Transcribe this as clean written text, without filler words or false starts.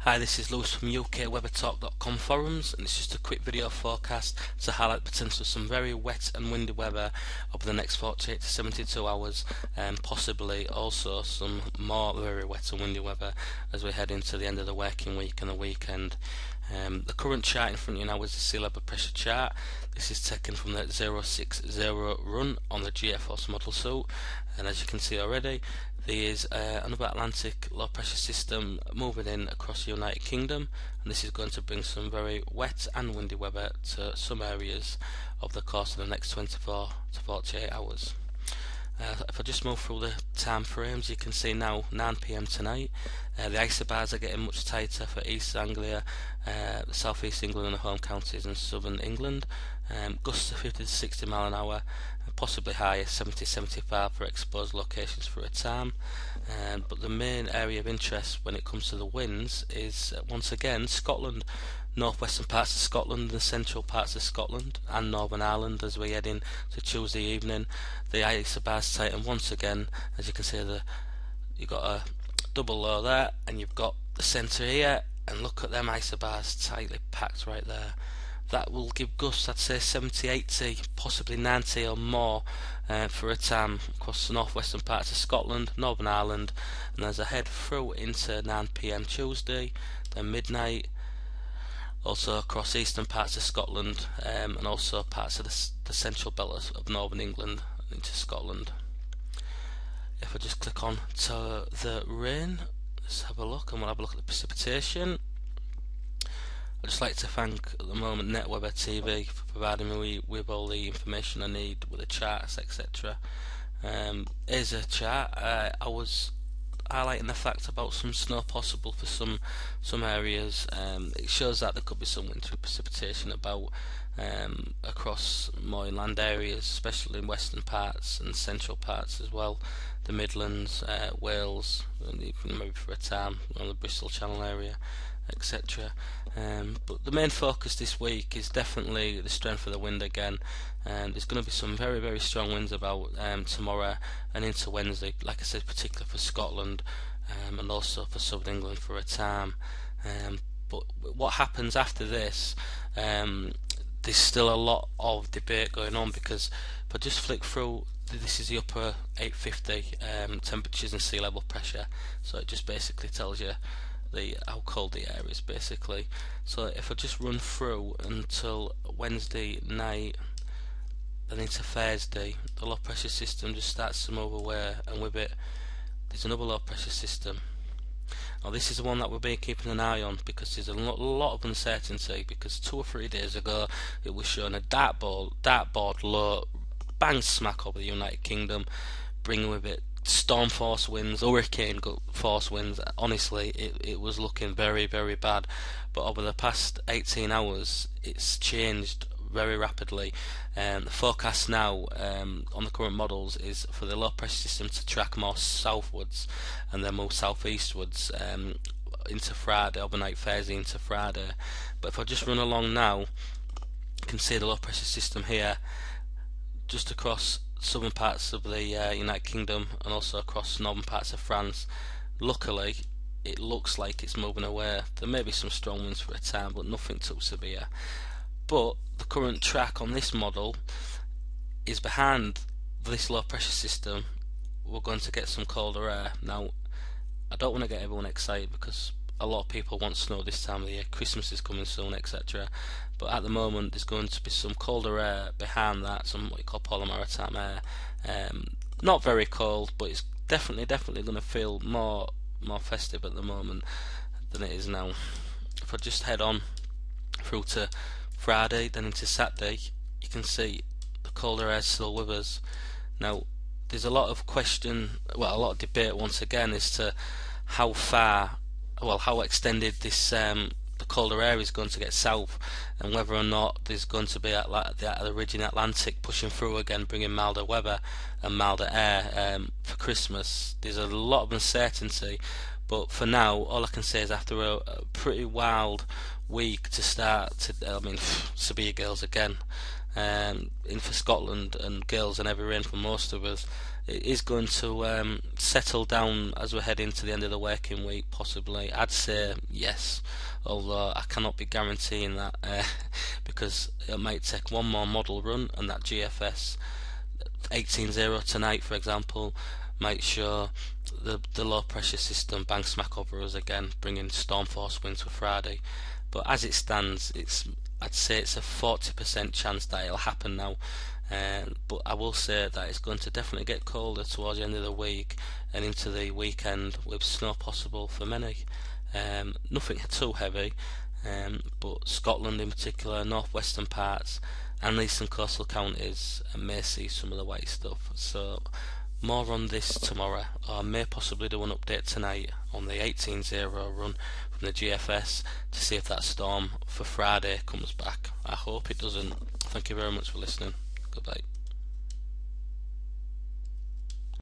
Hi, this is Lewis from UKWeatherTalk.com forums, and it's just a quick video forecast to highlight the potential of some very wet and windy weather over the next 48 to 72 hours, and possibly also some more very wet and windy weather as we head into the end of the working week and the weekend. The current chart in front of you now is the sea level pressure chart. This is taken from the 060 run on the GFOS model suit, and as you can see already, there is another Atlantic low pressure system moving in across the United Kingdom, and this is going to bring some very wet and windy weather to some areas over the course of the next 24 to 48 hours. If I just move through the time frames, you can see now 9 PM tonight. The isobars are getting much tighter for East Anglia, South East England and the home counties and Southern England. Gusts of 50 to 60 mile an hour, possibly higher 70-75 for exposed locations for a time. But the main area of interest when it comes to the winds is once again Scotland. Northwestern parts of Scotland, the central parts of Scotland and Northern Ireland as we head in to Tuesday evening. The isobars tighten once again. As you can see, you've got a double low there, and you've got the centre here, and look at them isobars tightly packed right there. That will give gusts, I'd say 70, 80, possibly 90 or more for a time across the northwestern parts of Scotland, Northern Ireland, and as I head through into 9 PM Tuesday, then midnight, also across eastern parts of Scotland, and also parts of the central belt of northern England into Scotland. If I just click on to the rain, let's have a look, and we'll have a look at the precipitation. I'd just like to thank at the moment NetWeather TV for providing me with all the information I need with the charts, etc. Here's a chart. I was highlighting the fact about some snow possible for some areas. It shows that there could be some wintry precipitation about across more inland areas, especially in western parts and central parts as well, the Midlands, Wales, and even maybe for a time on the Bristol Channel area, etc. But the main focus this week is definitely the strength of the wind again. There's going to be some very, very strong winds about tomorrow and into Wednesday, like I said, particularly for Scotland and also for Southern England for a time. But what happens after this, there's still a lot of debate going on, because if I just flick through, this is the upper 850 temperatures and sea level pressure, so it just basically tells you how cold the air is basically. So if I just run through until Wednesday night, then into Thursday, the low pressure system just starts to move away, and with it there's another low pressure system. Now this is the one that we'll be keeping an eye on, because there's a lot of uncertainty, because 2 or 3 days ago it was showing a dartboard low bang smack over the United Kingdom, bringing with it storm force winds, hurricane force winds. Honestly, it was looking very, very bad, but over the past 18 hours it's changed very rapidly. The forecast now on the current models is for the low pressure system to track more southwards and then move southeastwards into Friday, overnight Thursday into Friday. But if I just run along now, you can see the low pressure system here just across southern parts of the United Kingdom and also across northern parts of France. Luckily, it looks like it's moving away. There may be some strong winds for a time, but nothing too severe. But the current track on this model is behind this low pressure system. We're going to get some colder air. Now, I don't want to get everyone excited, because a lot of people want snow this time of the year. Christmas is coming soon, etc. But at the moment there's going to be some colder air behind that, some what you call polar maritime air. Not very cold, but it's definitely going to feel more festive at the moment than it is now. If I just head on through to Friday, then into Saturday, you can see the colder air still with us. Now there's a lot of debate once again as to how extended this the colder air is going to get south, and whether or not there's going to be the ridge in Atlantic pushing through again, bringing milder weather and milder air for Christmas. There's a lot of uncertainty, but for now all I can say is after a pretty wild week to start, severe gales again in for Scotland and gales and heavy rain for most of us. it is going to settle down as we head into the end of the working week, possibly. I'd say yes, although I cannot be guaranteeing that because it might take one more model run, and that GFS 18.0 tonight, for example, might show the low pressure system bang smack over us again, bringing storm force winds for Friday. But as it stands, I'd say it's a 40% chance that it'll happen now. But I will say that it's going to definitely get colder towards the end of the week and into the weekend, with snow possible for many. Nothing too heavy, but Scotland in particular, northwestern parts, and eastern coastal counties may see some of the white stuff. So more on this tomorrow, or I may possibly do an update tonight on the 18.0 run from the GFS to see if that storm for Friday comes back. I hope it doesn't. Thank you very much for listening. Goodbye.